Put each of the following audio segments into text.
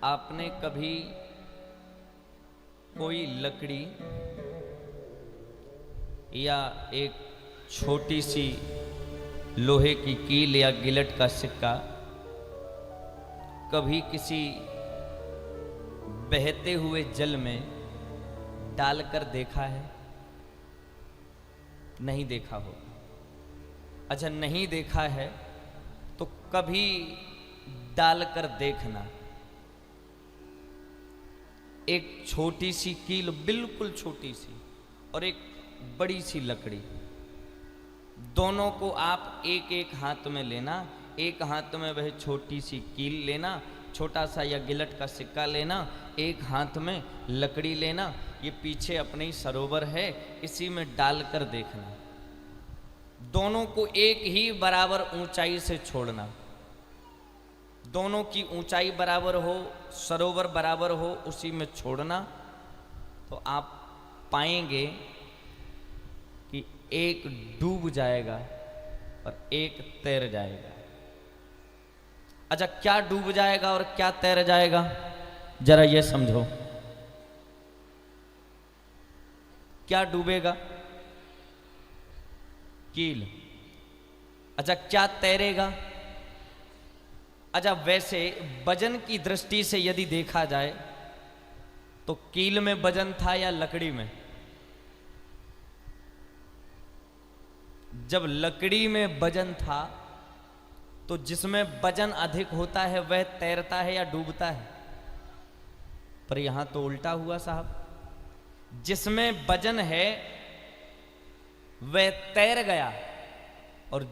आपने कभी कोई लकड़ी या एक छोटी सी लोहे की कील या गिलट का सिक्का कभी किसी बहते हुए जल में डालकर देखा है? नहीं देखा होगा। अच्छा, नहीं देखा है तो कभी डालकर देखना। एक छोटी सी कील, बिल्कुल छोटी सी, और एक बड़ी सी लकड़ी, दोनों को आप एक एक हाथ में लेना। एक हाथ में वह छोटी सी कील लेना, छोटा सा या गिलट का सिक्का लेना, एक हाथ में लकड़ी लेना। ये पीछे अपने ही सरोवर है, इसी में डालकर देखना। दोनों को एक ही बराबर ऊंचाई से छोड़ना। दोनों की ऊंचाई बराबर हो, सरोवर बराबर हो, उसी में छोड़ना। तो आप पाएंगे कि एक डूब जाएगा और एक तैर जाएगा। अच्छा, क्या डूब जाएगा और क्या तैर जाएगा, जरा ये समझो। क्या डूबेगा? कील। अच्छा, क्या तैरेगा? अच्छा, वैसे वजन की दृष्टि से यदि देखा जाए तो कील में वजन था या लकड़ी में? जब लकड़ी में वजन था तो जिसमें वजन अधिक होता है वह तैरता है या डूबता है? पर यहां तो उल्टा हुआ साहब। जिसमें वजन है वह तैर गया और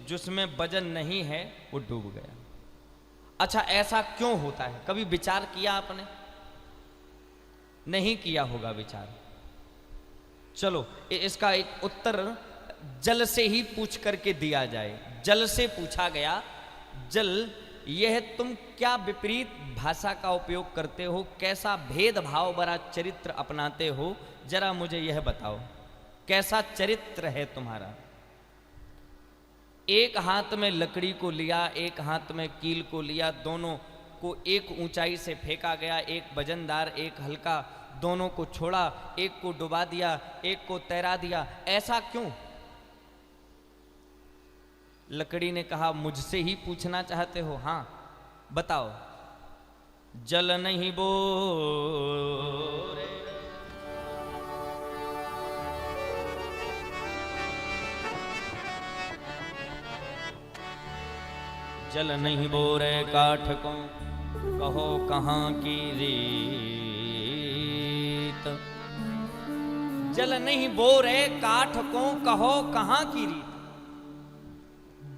जिसमें वजन नहीं है वो डूब गया। अच्छा, ऐसा क्यों होता है? कभी विचार किया आपने? नहीं किया होगा विचार। चलो, इसका एक उत्तर जल से ही पूछ करके दिया जाए। जल से पूछा गया, जल, यह तुम क्या विपरीत भाषा का उपयोग करते हो, कैसा भेदभाव भरा चरित्र अपनाते हो, जरा मुझे यह बताओ, कैसा चरित्र है तुम्हारा? एक हाथ में लकड़ी को लिया, एक हाथ में कील को लिया, दोनों को एक ऊंचाई से फेंका गया, एक वजनदार एक हल्का, दोनों को छोड़ा, एक को डुबा दिया, एक को तैरा दिया। ऐसा क्यों? लकड़ी ने कहा, मुझसे ही पूछना चाहते हो? हाँ बताओ। जल नहीं बोरे, जल नहीं बोरे काठ को, कहो कहाँ की रीत। जल नहीं बोरे काठ को, कहो कहाँ की रीत।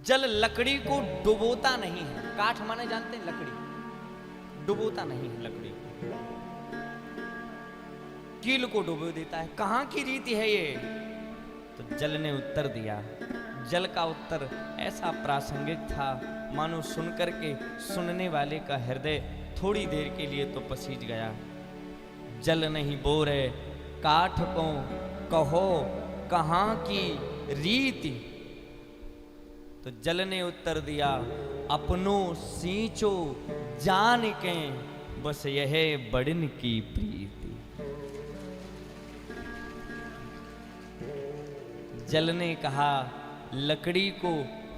जल लकड़ी को डुबोता नहीं है। काठ माने जानते हैं? लकड़ी डुबोता नहीं है। लकड़ी कील को डुबो देता है। कहां की रीति है ये? तो जल ने उत्तर दिया। जल का उत्तर ऐसा प्रासंगिक था, मानो सुनकर के सुनने वाले का हृदय थोड़ी देर के लिए तो पसीज गया। जल नहीं बोरे काठ को, कहो कहां की रीति। तो जल ने उत्तर दिया, अपनों सींचो जान के, बस यह बड़न की प्रीति। जल ने कहा, लकड़ी को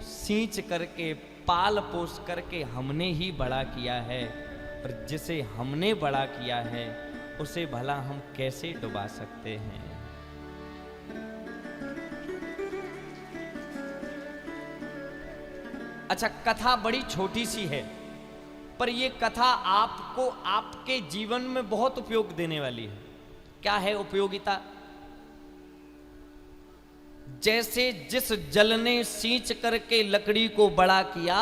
सींच करके पाल पोस करके हमने ही बड़ा किया है, और जिसे हमने बड़ा किया है उसे भला हम कैसे डुबा सकते हैं? अच्छा, कथा बड़ी छोटी सी है, पर यह कथा आपको आपके जीवन में बहुत उपयोग देने वाली है। क्या है उपयोगिता? जैसे जिस जल ने सींच करके लकड़ी को बड़ा किया,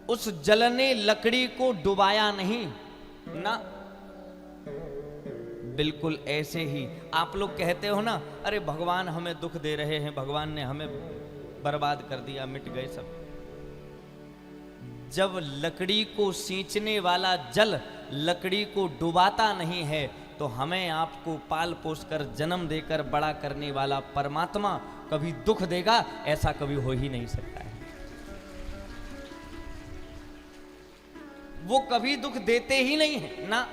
उस जल ने लकड़ी को डुबाया नहीं ना। बिल्कुल ऐसे ही आप लोग कहते हो ना, अरे भगवान हमें दुख दे रहे हैं, भगवान ने हमें बर्बाद कर दिया, मिट गए सब। जब लकड़ी को सींचने वाला जल लकड़ी को डुबाता नहीं है, तो हमें आपको पाल पोस कर जन्म देकर बड़ा करने वाला परमात्मा कभी दुख देगा? ऐसा कभी हो ही नहीं सकता है। वो कभी दुख देते ही नहीं है ना।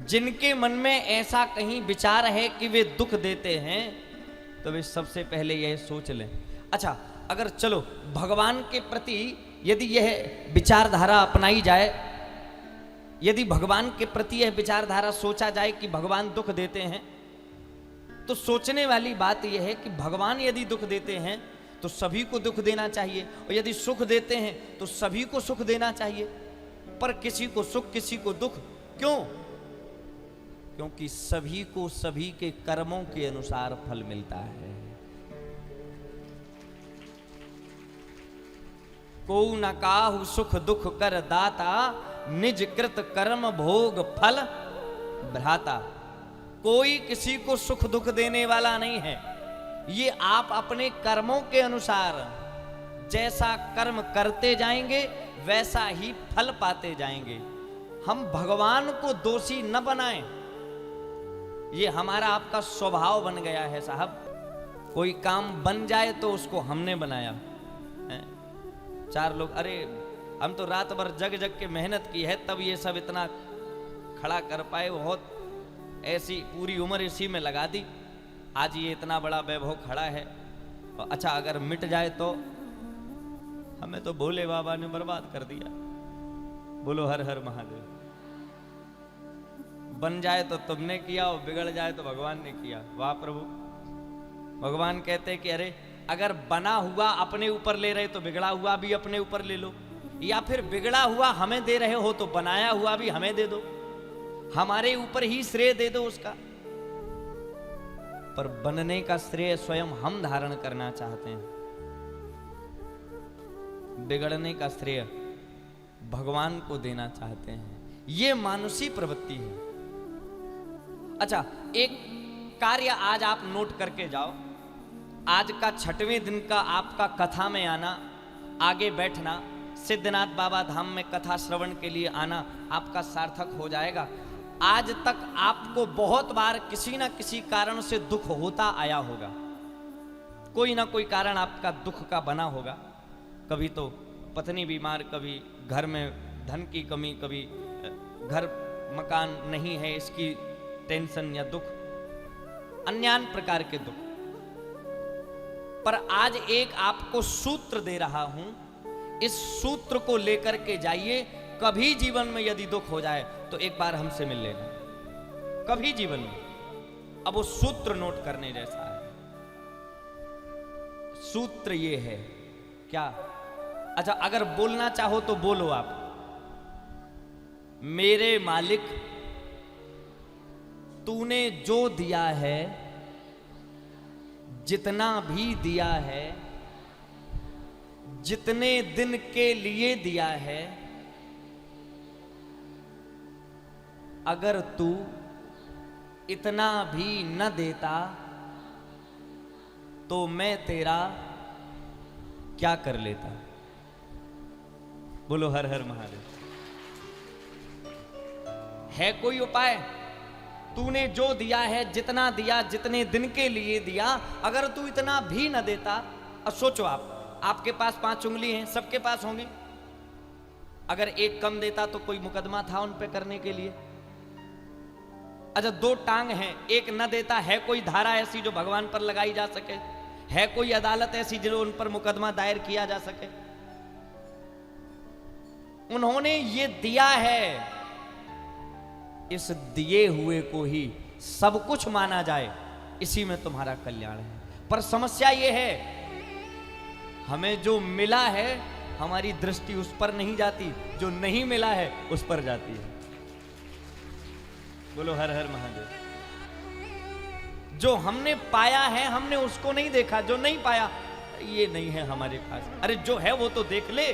जिनके मन में ऐसा कहीं विचार है कि वे दुख देते हैं, तो वे सबसे पहले यह सोच लें। अच्छा, अगर चलो भगवान के प्रति यदि यह विचारधारा अपनाई जाए, यदि भगवान के प्रति यह विचारधारा सोचा जाए कि भगवान दुख देते हैं, तो सोचने वाली बात यह है कि भगवान यदि दुख देते हैं तो सभी को दुख देना चाहिए, और यदि सुख देते हैं तो सभी को सुख देना चाहिए। पर किसी को सुख किसी को दुख क्यों? क्योंकि सभी को सभी के कर्मों के अनुसार फल मिलता है। को न काहु सुख दुख कर दाता, निज कृत कर्म भोग फल भ्राता। कोई किसी को सुख दुख देने वाला नहीं है। ये आप अपने कर्मों के अनुसार जैसा कर्म करते जाएंगे वैसा ही फल पाते जाएंगे। हम भगवान को दोषी न बनाएं, ये हमारा आपका स्वभाव बन गया है साहब। कोई काम बन जाए तो उसको हमने बनाया है। चार लोग, अरे हम तो रात भर जग जग के मेहनत की है तब ये सब इतना खड़ा कर पाए, बहुत ऐसी पूरी उम्र इसी में लगा दी, आज ये इतना बड़ा वैभव खड़ा है। और अच्छा अगर मिट जाए तो हमें तो भोले बाबा ने बर्बाद कर दिया। बोलो हर हर महादेव। बन जाए तो तुमने किया और बिगड़ जाए तो भगवान ने किया। वाह प्रभु। भगवान कहते हैं कि अरे अगर बना हुआ अपने ऊपर ले रहे तो बिगड़ा हुआ भी अपने ऊपर ले लो, या फिर बिगड़ा हुआ हमें दे रहे हो तो बनाया हुआ भी हमें दे दो, हमारे ऊपर ही श्रेय दे दो उसका। पर बनने का श्रेय स्वयं हम धारण करना चाहते हैं, बिगड़ने का श्रेय भगवान को देना चाहते हैं। ये मानुषी प्रवृत्ति है। अच्छा, एक कार्य आज आप नोट करके जाओ। आज का 6वें दिन का आपका कथा में आना, आगे बैठना, सिद्धनाथ बाबा धाम में कथा श्रवण के लिए आना आपका सार्थक हो जाएगा। आज तक आपको बहुत बार किसी ना किसी कारण से दुख होता आया होगा। कोई ना कोई कारण आपका दुख का बना होगा। कभी तो पत्नी बीमार, कभी घर में धन की कमी, कभी घर मकान नहीं है इसकी टेंशन या दुख, अन्य प्रकार के दुख। पर आज एक आपको सूत्र दे रहा हूं, इस सूत्र को लेकर के जाइए। कभी जीवन में यदि दुख हो जाए तो एक बार हमसे मिल लेना, कभी जीवन में। अब वो सूत्र नोट करने जैसा है। सूत्र ये है क्या? अच्छा, अगर बोलना चाहो तो बोलो आप। मेरे मालिक तूने जो दिया है, जितना भी दिया है, जितने दिन के लिए दिया है, अगर तू इतना भी न देता तो मैं तेरा क्या कर लेता। बोलो हर हर महादेव। है कोई उपाय? तूने जो दिया है, जितना दिया, जितने दिन के लिए दिया, अगर तू इतना भी न देता। अब सोचो आप, आपके पास 5 उंगली हैं, सबके पास होंगी। अगर एक कम देता तो कोई मुकदमा था उन पे करने के लिए। अच्छा, 2 टांग हैं, एक न देता, है कोई धारा ऐसी जो भगवान पर लगाई जा सके? है कोई अदालत ऐसी जो उन पर मुकदमा दायर किया जा सके? उन्होंने ये दिया है, इस दिए हुए को ही सब कुछ माना जाए, इसी में तुम्हारा कल्याण है। पर समस्या ये है, हमें जो मिला है हमारी दृष्टि उस पर नहीं जाती, जो नहीं मिला है उस पर जाती है। बोलो हर हर महादेव। जो हमने पाया है हमने उसको नहीं देखा, जो नहीं पाया ये नहीं है हमारे पास। अरे जो है वो तो देख ले।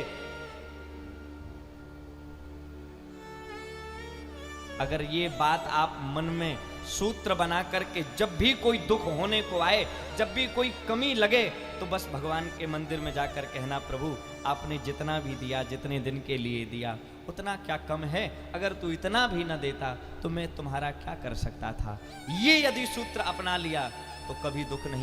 अगर ये बात आप मन में सूत्र बना करके जब भी कोई दुख होने को आए, जब भी कोई कमी लगे, तो बस भगवान के मंदिर में जाकर कहना, प्रभु आपने जितना भी दिया, जितने दिन के लिए दिया, उतना क्या कम है? अगर तू इतना भी न देता तो मैं तुम्हारा क्या कर सकता था? ये यदि सूत्र अपना लिया तो कभी दुख नहीं